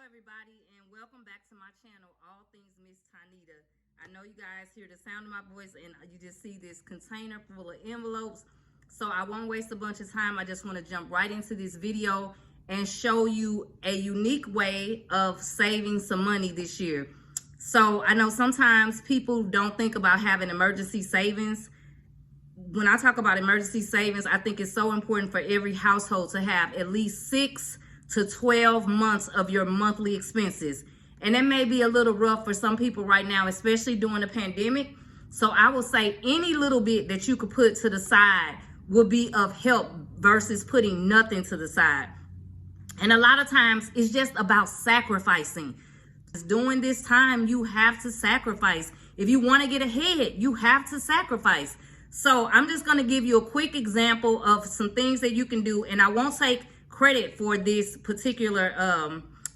everybody, and welcome back to my channel, All Things Miss Tanita. I know you guys hear the sound of my voice and you just see this container full of envelopes. So I won't waste a bunch of time. I just want to jump right into this video and show you a unique way of saving some money this year. So I know sometimes people don't think about having emergency savings. When I talk about emergency savings, I think it's so important for every household to have at least 6 to 12 months of your monthly expenses. And that may be a little rough for some people right now, especially during the pandemic. So I will say any little bit that you could put to the side will be of help versus putting nothing to the side. And a lot of times it's just about sacrificing. During this time, you have to sacrifice. If you want to get ahead, you have to sacrifice. So I'm just going to give you a quick example of some things that you can do, and I won't take credit for this particular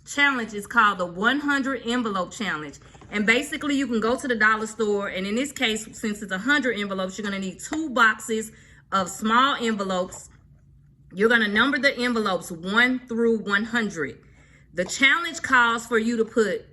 challenge. It's called the 100 envelope challenge. And basically you can go to the dollar store, and in this case, since it's 100 envelopes, you're going to need 2 boxes of small envelopes. You're going to number the envelopes 1 through 100. The challenge calls for you to put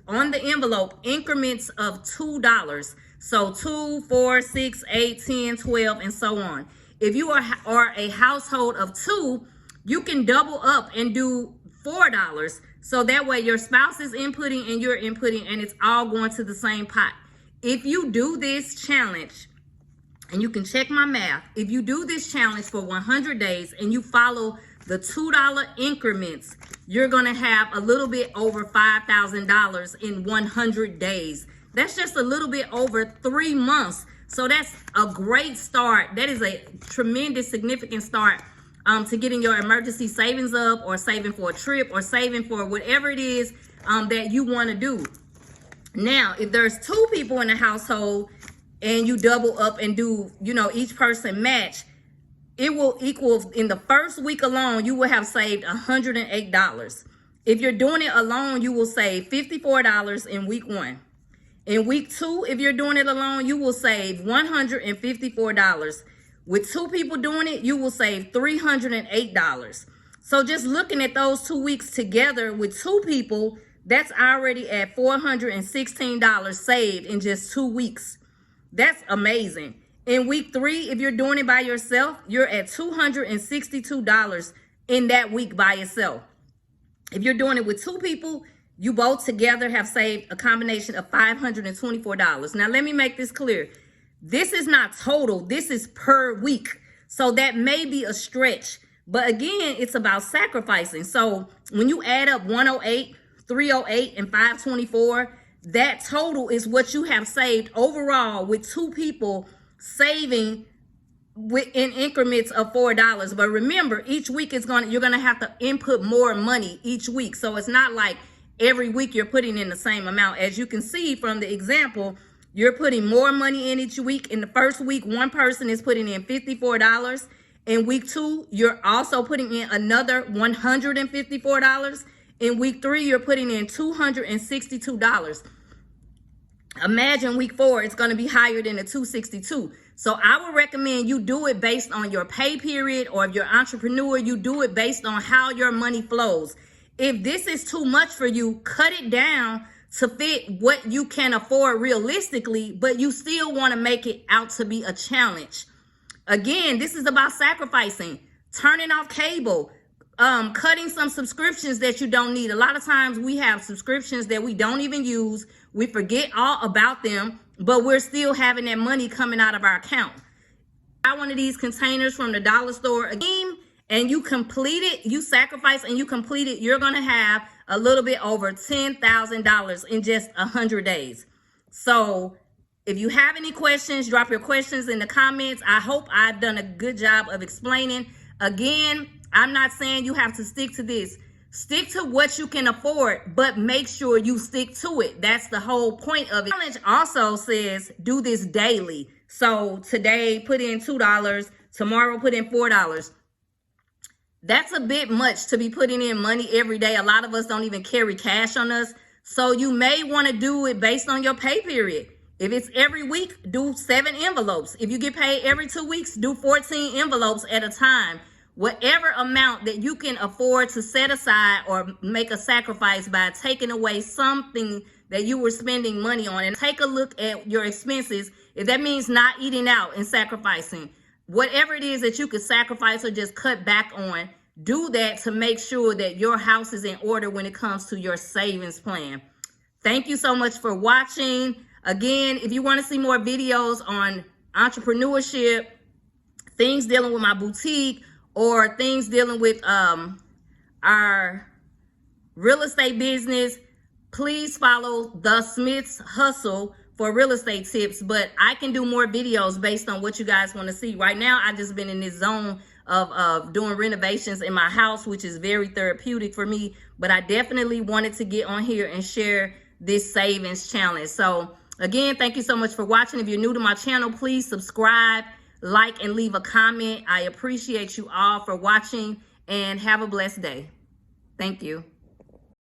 on the envelope increments of $2. So 2, 4, 6, 8, 10, 12, and so on. If you are a household of 2, you can double up and do $4. So that way your spouse is inputting and you're inputting, and it's all going to the same pot. If you do this challenge, and you can check my math, if you do this challenge for 100 days and you follow the $2 increments, you're going to have a little bit over $5,000 in 100 days. That's just a little bit over 3 months. So that's a great start. That is a tremendous, significant start to getting your emergency savings up, or saving for a trip, or saving for whatever it is that you want to do. Now, if there's 2 people in the household and you double up and do, each person match, it will equal, in the first week alone, you will have saved $108. If you're doing it alone, you will save $54 in week 1. In week 2, if you're doing it alone, you will save $154. With 2 people doing it, you will save $308. So just looking at those 2 weeks together with 2 people, that's already at $416 saved in just 2 weeks. That's amazing. In week 3, if you're doing it by yourself, you're at $262 in that week by yourself. If you're doing it with 2 people, you both together have saved a combination of $524. Now, let me make this clear. This is not total. This is per week. So that may be a stretch. But again, it's about sacrificing. So when you add up 108, 308, and 524, that total is what you have saved overall with 2 people saving in increments of $4. But remember, each week you're gonna have to input more money each week. So it's not like every week you're putting in the same amount. As you can see from the example, you're putting more money in each week. In the first week, one person is putting in $54. In week 2, you're also putting in another $154. In week 3, you're putting in $262. Imagine week 4, it's going to be higher than the $262. So I would recommend you do it based on your pay period, or if you're an entrepreneur, you do it based on how your money flows. If this is too much for you, cut it down to fit what you can afford realistically, but you still want to make it out to be a challenge. Again, this is about sacrificing, turning off cable, cutting some subscriptions that you don't need. A lot of times we have subscriptions that we don't even use. We forget all about them, but we're still having that money coming out of our account. Buy one of these containers from the dollar store again, and you complete it, you sacrifice and you complete it, you're going to have a little bit over $10,000 in just 100 days. So if you have any questions, drop your questions in the comments. I hope I've done a good job of explaining. Again, I'm not saying you have to stick to this. Stick to what you can afford, but make sure you stick to it. That's the whole point of it. The challenge also says do this daily. So today put in $2, tomorrow put in $4. That's a bit much to be putting in money every day. A lot of us don't even carry cash on us. So you may want to do it based on your pay period. If it's every week, do 7 envelopes. If you get paid every 2 weeks, do 14 envelopes at a time. whatever amount that you can afford to set aside or make a sacrifice by taking away something that you were spending money on, and take a look at your expenses. If that means not eating out and sacrificing, whatever it is that you could sacrifice or just cut back on, do that to make sure that your house is in order when it comes to your savings plan. Thank you so much for watching. Again, if you want to see more videos on entrepreneurship, things dealing with my boutique, or things dealing with our real estate business, please follow The Smiths Hustle for real estate tips. But I can do more videos based on what you guys want to see. Right now, I've just been in this zone of doing renovations in my house, which is very therapeutic for me. But I definitely wanted to get on here and share this savings challenge. So again, thank you so much for watching. If you're new to my channel, please subscribe, like, and leave a comment. I appreciate you all for watching, and have a blessed day. Thank you.